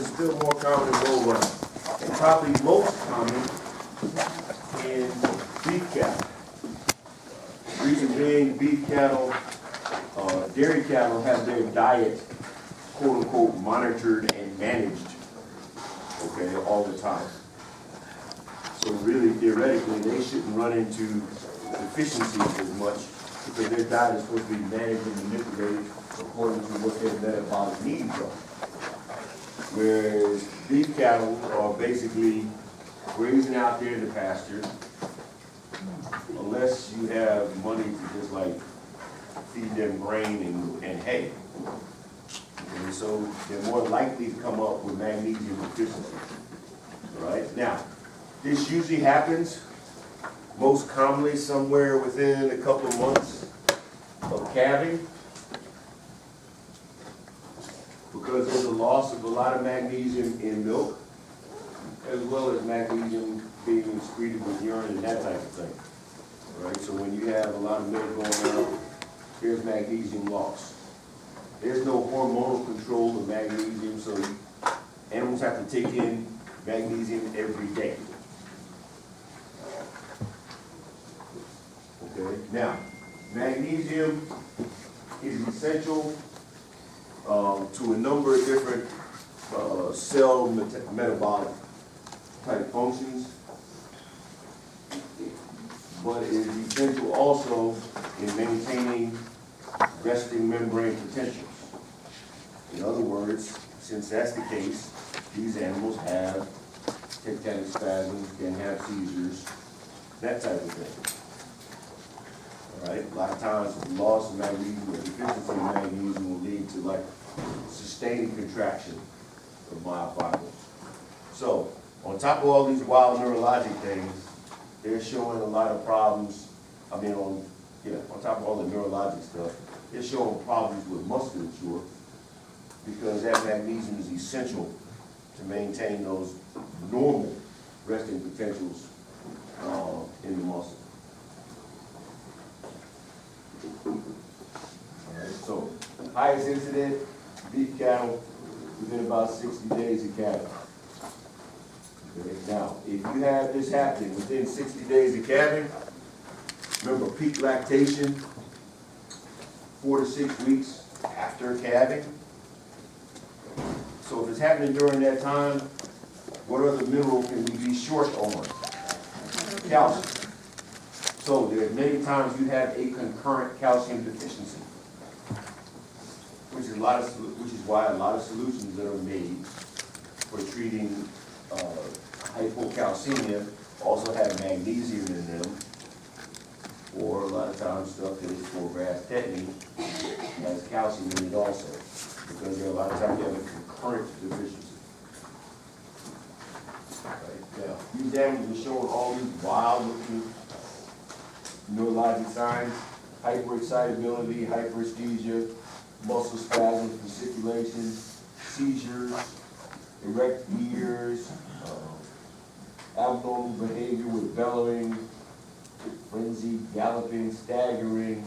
is still more common in low running, and probably most common in beef cattle. Reason being, beef cattle, dairy cattle have their diet, quote unquote, monitored and managed, okay, all the time. So really, theoretically, they shouldn't run into deficiencies as much because their diet is supposed to be managed and manipulated according to what their metabolic needs are. Whereas beef cattle are basically grazing out there in the pasture, unless you have money to just like feed them grain and hay. And so they're more likely to come up with magnesium deficiency. All right? Now, this usually happens most commonly somewhere within a couple of months of calving, because there's a loss of a lot of magnesium in milk, as well as magnesium being excreted with urine and that type of thing. All right? So when you have a lot of milk going out, there's magnesium loss. There's no hormonal control of magnesium, so animals have to take in magnesium every day. Okay, now, magnesium is essential to a number of different cell metabolic type functions, but it is essential also in maintaining resting membrane potentials. In other words, since that's the case, these animals have tectonic spasms, can have seizures, that type of thing. All right, a lot of times loss of magnesium or deficiency of magnesium will lead to like sustained contraction of myofibrils. So, on top of all these wild neurologic things, they're showing a lot of problems. I mean, on top of all the neurologic stuff, they're showing problems with musculature because that magnesium is essential to maintain those normal resting potentials in the muscle. All right, so highest incident, beef cattle, within about 60 days of calving. Okay, now, if you have this happening within 60 days of calving, remember peak lactation, 4 to 6 weeks after calving. So if it's happening during that time, what other mineral can we be short on? Calcium. So there are many times you have a concurrent calcium deficiency, which is why a lot of solutions that are made for treating hypocalcemia also have magnesium in them, or a lot of times stuff that is for vasectomy has calcium in it also, because there are a lot of times you have a concurrent deficiency. Right? Now, these animals are showing all these wild-looking neurologic signs: hyperexcitability, hyperesthesia, muscle spasms, fasciculation, seizures, erect ears, abnormal behavior with bellowing, frenzy, galloping, staggering.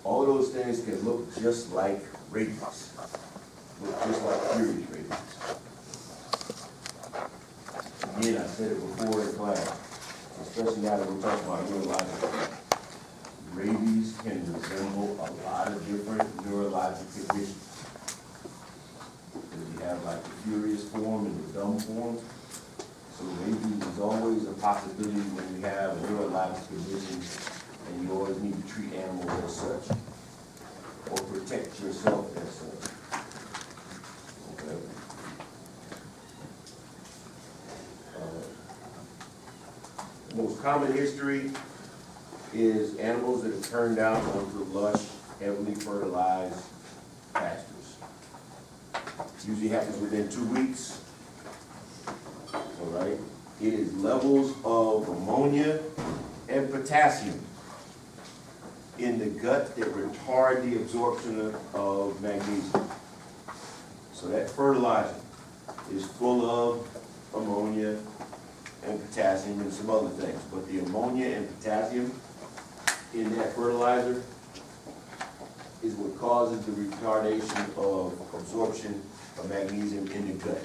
All of those things can look just like rabies, look just like furious rabies. Again, I said it before in class, especially now that we're talking about neurological. Rabies can resemble a lot of different neurologic conditions. You have like the furious form and the dumb form. So rabies is always a possibility when you have a neurologic condition, and you always need to treat animals as such, or protect yourself as such. Okay. Most common history is animals that have turned out onto lush, heavily fertilized pastures. Usually happens within 2 weeks. All right. It is levels of ammonia and potassium in the gut that retard the absorption of magnesium. So that fertilizer is full of ammonia and potassium and some other things. But the ammonia and potassium in that fertilizer is what causes the retardation of absorption of magnesium in the gut.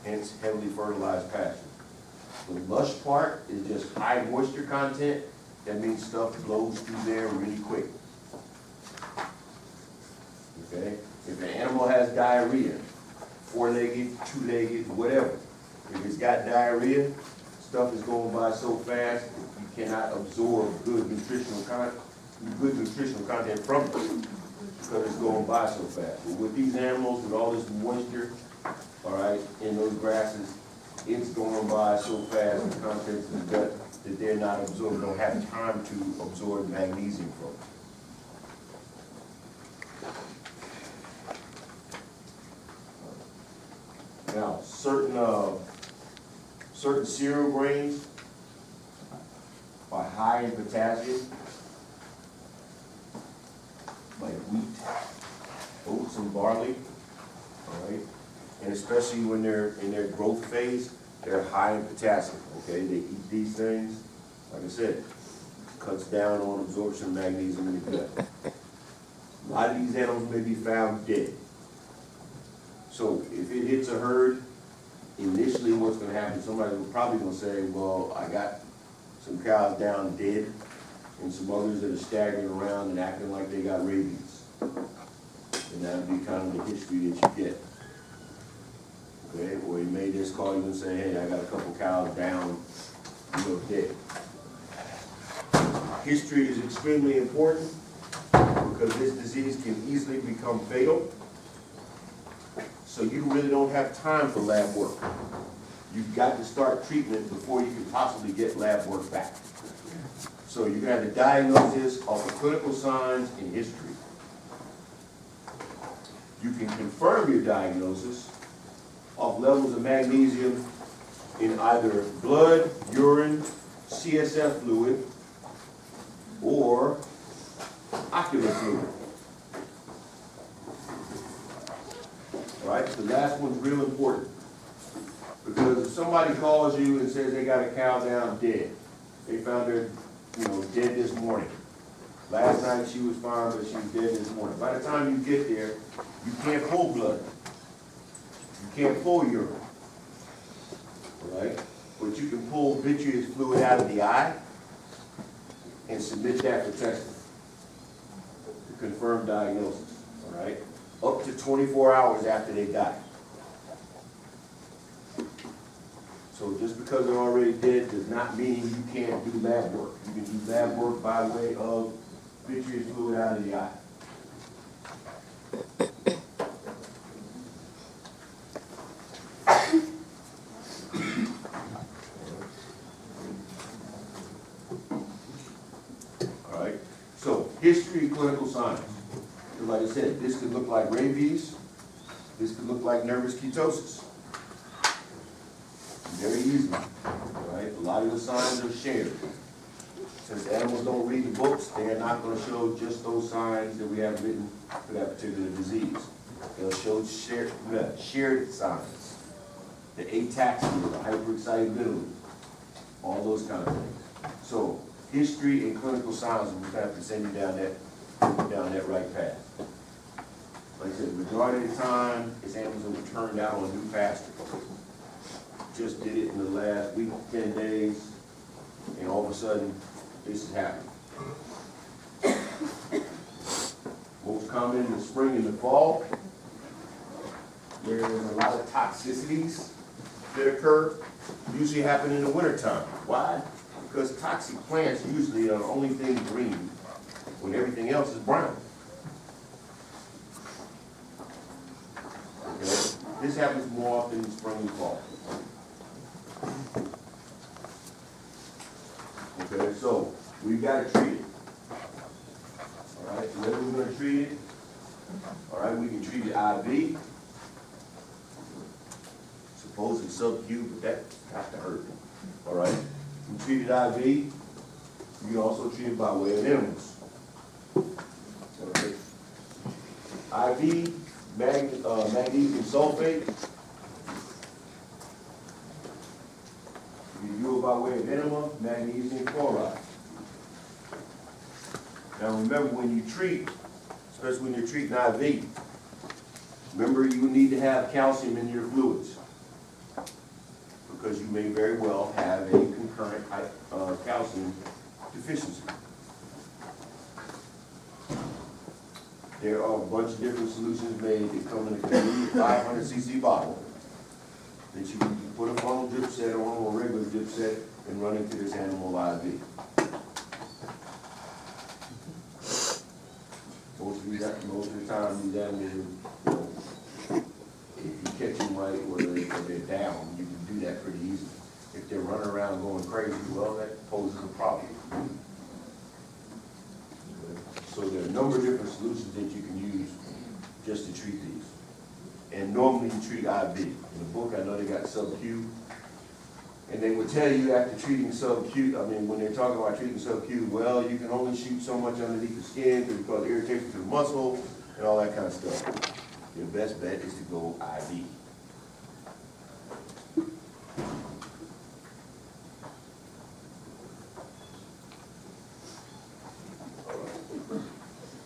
Hence, heavily fertilized pasture. The lush part is just high moisture content. That means stuff flows through there really quick. Okay? If an animal has diarrhea, four-legged, two-legged, whatever, if it's got diarrhea, stuff is going by so fast you cannot absorb good nutritional content from it because it's going by so fast. But with these animals, with all this moisture, all right, in those grasses, it's going by so fast, the contents of the gut, that they're not absorbed, don't have time to absorb magnesium from it. Now, certain cereal grains are high in potassium, like wheat, oats, and barley, all right? And especially when they're in their growth phase, they're high in potassium, okay? They eat these things, like I said, cuts down on absorption of magnesium in the gut. A lot of these animals may be found dead. So if it hits a herd, initially what's gonna happen, somebody's probably gonna say, well, I got some cows down dead and some others that are staggering around and acting like they got rabies. And that would be kind of the history that you get. Okay, or he may just call you and say, hey, I got a couple cows down, dead. History is extremely important because this disease can easily become fatal. So you really don't have time for lab work. You've got to start treatment before you can possibly get lab work back. So you're going to have to diagnose this off of clinical signs and history. You can confirm your diagnosis off levels of magnesium in either blood, urine, CSF fluid, or ocular fluid. All right, the last one's real important. Because if somebody calls you and says they got a cow down dead, they found her, dead this morning. Last night she was fine, but she was dead this morning. By the time you get there, you can't pull blood. You can't pull urine, all right? But you can pull vitreous fluid out of the eye and submit that for testing to confirm diagnosis, all right? Up to 24 hours after they die. So just because they're already dead does not mean you can't do lab work. You can do lab work by way of vitreous fluid out of the eye. History and clinical signs. So like I said, this could look like rabies. This could look like nervous ketosis. Very easy, right? A lot of the signs are shared. Since animals don't read the books, they are not going to show just those signs that we have written for that particular disease. They'll show shared signs. The ataxia, the hyperexcitability, all those kind of things. So, history and clinical signs will have to send you down that right path. Like I said, the majority of the time, it's animals that were turned out on new pasture. Just did it in the last week, 10 days, and all of a sudden, this is happening. Most common in the spring and the fall. There's a lot of toxicities that occur, usually happen in the wintertime. Why? Because toxic plants usually are the only thing green when everything else is brown. Okay? This happens more often in spring and fall. Okay, so we've got to treat it. All right, so whether we're going to treat it, all right, we can treat it IV. Suppose it's sub-Q, but that's got to hurt. All right. We treat it IV. You can also treat it by way of enzymes. Okay. IV, magnesium sulfate. You can do it by way of enema, magnesium chloride. Now remember, when you treat, especially when you're treating IV, Remember, you need to have calcium in your fluids because you may very well have a concurrent calcium deficiency. There are a bunch of different solutions made that come in a convenient 500 cc bottle that you can put a funnel drip set on or a regular drip set and run into this animal IV. Most of the time, these animals, you know, if you catch them right or they're down, you can do that pretty easily. If they're running around going crazy, well, that poses a problem. So there are a number of different solutions that you can use just to treat these. And normally you treat IV. In the book, I know they got sub-Q. And they would tell you after treating sub-Q, I mean, when they're talking about treating sub-Q, well, you can only shoot so much underneath the skin because it causes irritation to the muscle and all that kind of stuff. Your best bet is to go IV.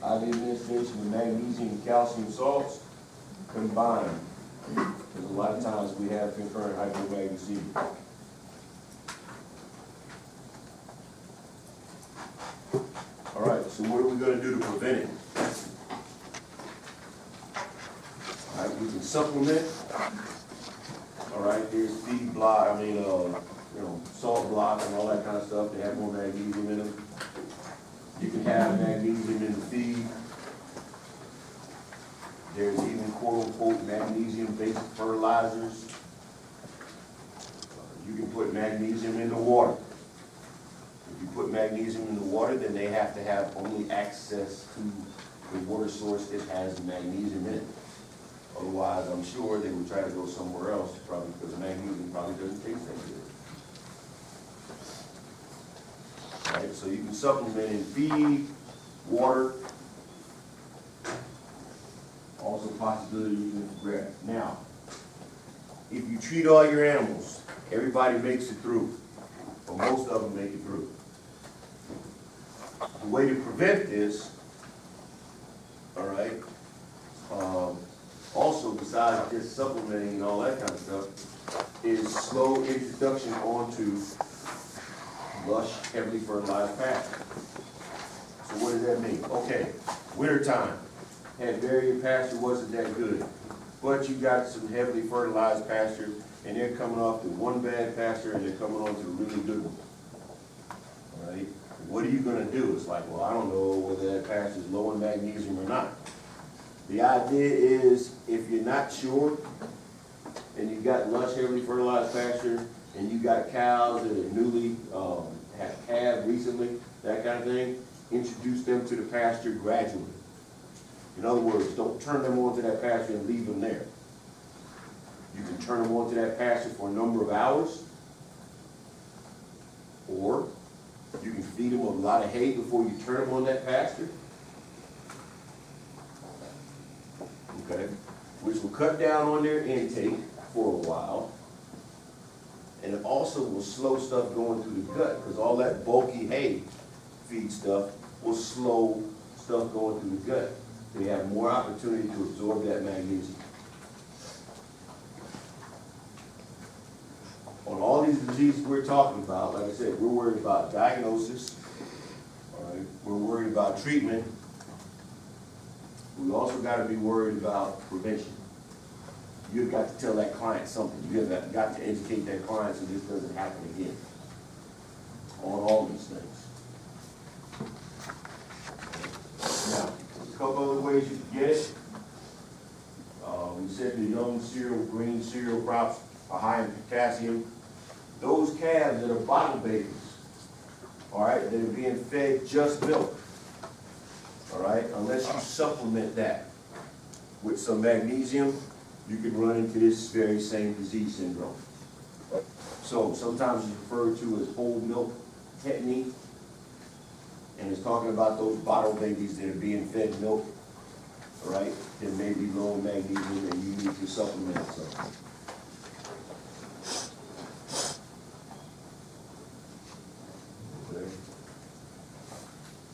IV administration of magnesium and calcium salts combined. Because a lot of times we have concurrent hypomagnesemia. All right, so what are we going to do to prevent it? All right, we can supplement. All right, there's feed block, salt block and all that kind of stuff. They have more magnesium in them. You can have magnesium in the feed. There's even quote-unquote magnesium-based fertilizers. You can put magnesium in the water. If you put magnesium in the water, then they have to have only access to the water source that has magnesium in it. Otherwise, I'm sure they would try to go somewhere else, probably because the magnesium probably doesn't taste that good. Right, so you can supplement in feed, water, also possibility you can grass. Now, if you treat all your animals, everybody makes it through, or most of them make it through. The way to prevent this, all right, also besides just supplementing and all that kind of stuff, is slow introduction onto lush, heavily fertilized pasture. So what does that mean? Okay, winter time, had varied pasture, wasn't that good, but you got some heavily fertilized pasture, and they're coming off the one bad pasture and they're coming on to the really good one. All right, what are you going to do? It's like, well, I don't know whether that pasture is low in magnesium or not. The idea is, if you're not sure, and you've got lush, heavily fertilized pasture, and you got cows that are newly have calved recently, that kind of thing, introduce them to the pasture gradually. In other words, don't turn them onto that pasture and leave them there. You can turn them onto that pasture for a number of hours, or you can feed them a lot of hay before you turn them on that pasture. Okay, which will cut down on their intake for a while, and it also will slow stuff going through the gut, because all that bulky hay feed stuff will slow stuff going through the gut. They have more opportunity to absorb that magnesium. On all these diseases we're talking about, like I said, we're worried about diagnosis, all right? We're worried about treatment. We also got to be worried about prevention. You've got to tell that client something. You've got to educate that client so this doesn't happen again on all these things. Now, a couple other ways you can get it. We said the young cereal, green cereal crops are high in potassium. Those calves that are bottle babies, all right, that are being fed just milk, all right, unless you supplement that with some magnesium, you can run into this very same disease syndrome. So sometimes it's referred to as whole milk technique, and it's talking about those bottle babies that are being fed milk, all right, that may be low in magnesium and you need to supplement some. Okay.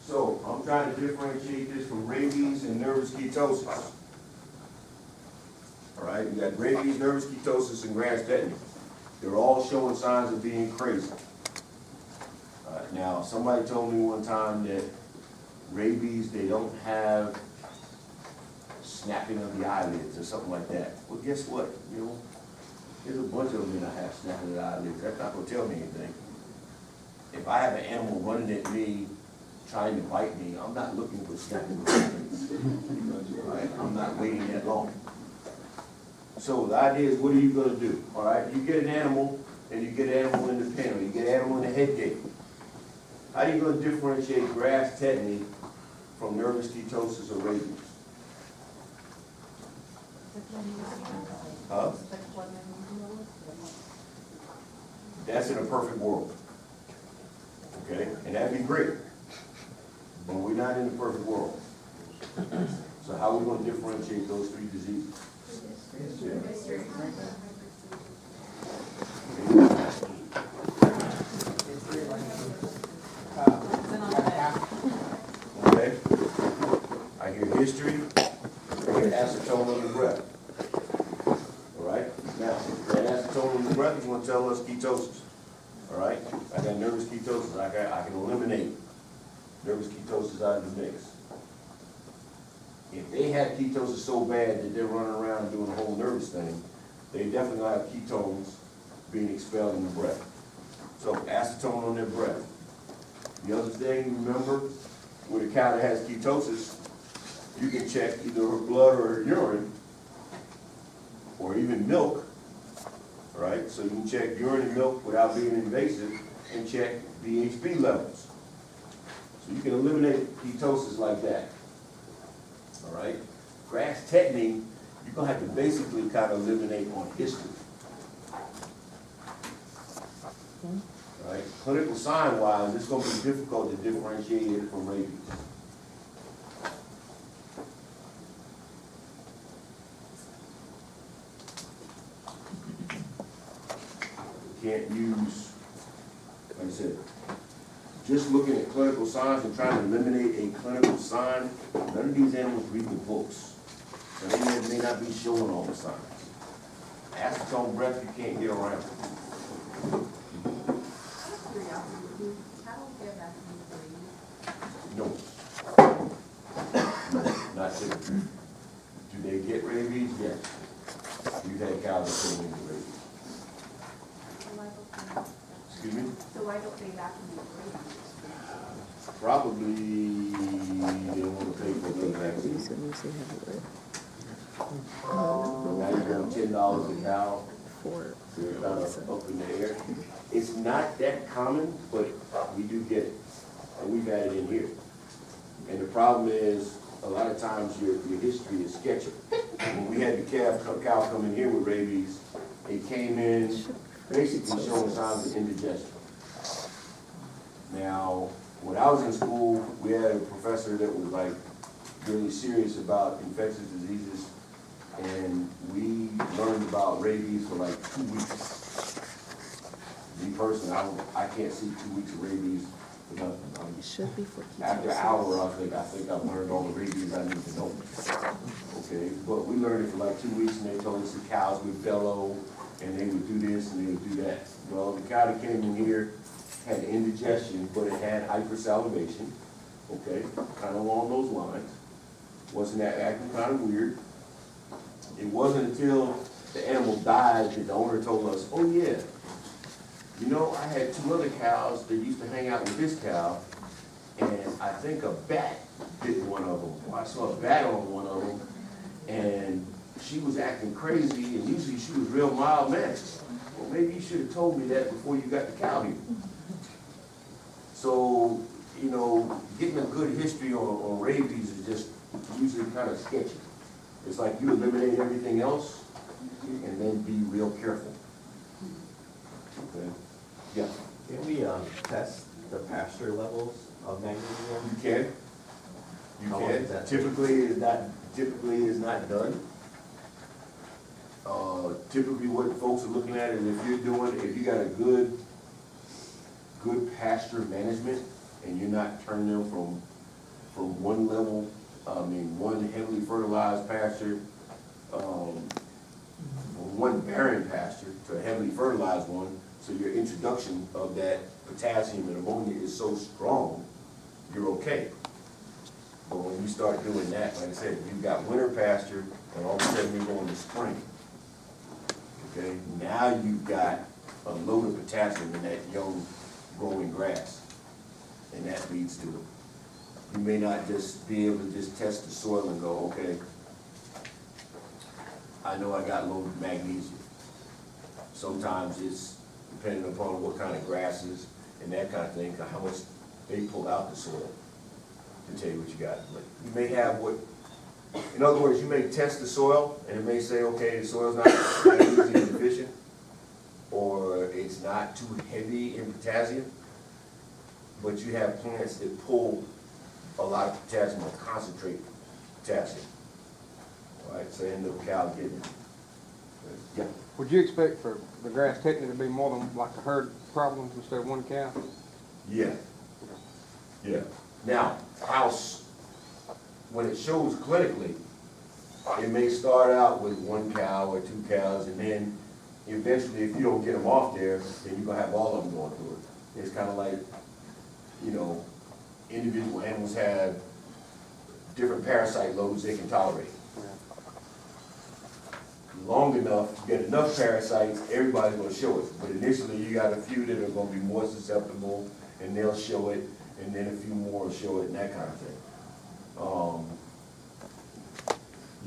So I'm trying to differentiate this from rabies and nervous ketosis. You got rabies, nervous ketosis, and grass tetany. They're all showing signs of being crazy. Now, somebody told me one time that rabies, they don't have snapping of the eyelids or something like that. Well, guess what? You know, there's a bunch of them that have snapping of the eyelids. That's not going to tell me anything. If I have an animal running at me, trying to bite me, I'm not looking for snapping of the eyelids. Right? I'm not waiting that long. So the idea is, what are you going to do? All right, you get an animal, and you get an animal in the pen, or you get an animal in the head gate. How are you going to differentiate grass tetany from nervous ketosis or rabies? Huh? That's in a perfect world. Okay? And that'd be great. But we're not in the perfect world. So how are we going to differentiate those three diseases? Yeah. Okay. I hear history. I hear acetone on the breath. All right. Now, that acetone on the breath is going to tell us ketosis. All right. I got nervous ketosis. I can eliminate nervous ketosis out of the mix. If they have ketosis so bad that they're running around doing the whole nervous thing, they definitely have ketones being expelled in the breath. So acetone on their breath. The other thing, remember, with a cow that has ketosis, you can check either her blood or her urine, or even milk, right? So you can check urine and milk without being invasive and check BHB levels. So you can eliminate ketosis like that. All right? Grass tetany, you're going to have to basically kind of eliminate on history. All right? Clinical sign-wise, it's going to be difficult to differentiate it from rabies. You can't use, like I said, just looking at clinical signs and trying to eliminate a clinical sign. None of these animals read the books. So they may not be showing all the signs. Acetone breath, you can't get around. No. Not typically. Do they get rabies? Yes. We've had cows that came into rabies. Excuse me? So why don't they vaccinate rabies? Probably they don't want to pay for the vaccine. Now you're going $10 a cow. They're kind of up in the air. It's not that common, but we do get it. And we've had it in here. And the problem is, a lot of times your history is sketchy. When we had the cow come in here with rabies, it came in basically showing signs of indigestion. Now, when I was in school, we had a professor that was like really serious about infectious diseases, and we learned about rabies for like 2 weeks. Me personally, I can't see 2 weeks of rabies for nothing. It should be for After an hour, I think I've learned all the rabies I need to know. Okay, but we learned it for like 2 weeks, and they told us the cows would bellow, and they would do this and they would do that. Well, the cow that came in here had indigestion, but it had hypersalivation, okay, kind of along those lines. Wasn't that acting kind of weird? It wasn't until the animal died that the owner told us, oh yeah, you know, I had 2 other cows that used to hang out with this cow, and I think a bat bit one of them. Well, I saw a bat on one of them, and she was acting crazy, and usually she was real mild-mannered. Well, maybe you should have told me that before you got the cow here. So, you know, getting a good history on rabies is just usually kind of sketchy. It's like you eliminate everything else and then be real careful. Okay? Yeah. Can we test the pasture levels of magnesium? You can. You How can. long is that? Typically is not done. Typically what folks are looking at is if you got a good pasture management and you're not turning them from one level, one heavily fertilized pasture one barren pasture to a heavily fertilized one, so your introduction of that potassium and ammonia is so strong, you're okay. But when you start doing that, like I said, you've got winter pasture, and all of a sudden you're going to spring. Okay, now you've got a load of potassium in that young growing grass, and that leads to it. You may not just be able to just test the soil and go, okay, I know I got low magnesium. Sometimes it's depending upon what kind of grasses and that kind of thing, how much they pull out the soil to tell you what you got. But you may have what, in other words, you may test the soil and it may say, okay, the soil's not magnesium deficient, or it's not too heavy in potassium, but you have plants that pull a lot of potassium or concentrate potassium. All right, so end up cow getting it. Yeah. Would you expect for the grass technically to be more than like a herd problem instead of one cow? Yeah. Yeah. Now, when it shows clinically, it may start out with one cow or two cows, and then eventually, if you don't get them off there, then you're gonna have all of them going through it. It's kind of like, you know, individual animals have different parasite loads they can tolerate. Long enough, you get enough parasites, everybody's gonna show it. But initially, you got a few that are gonna be more susceptible, and they'll show it, and then a few more will show it, and that kind of thing.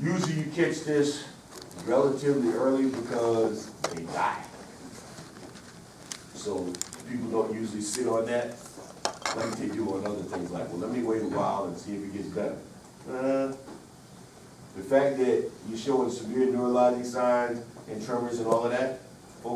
Usually you catch this relatively early because they die. So people don't usually sit on that like they do on other things, like, well, let me wait a while and see if it gets better. The fact that you're showing severe neurologic signs and tremors and all of that,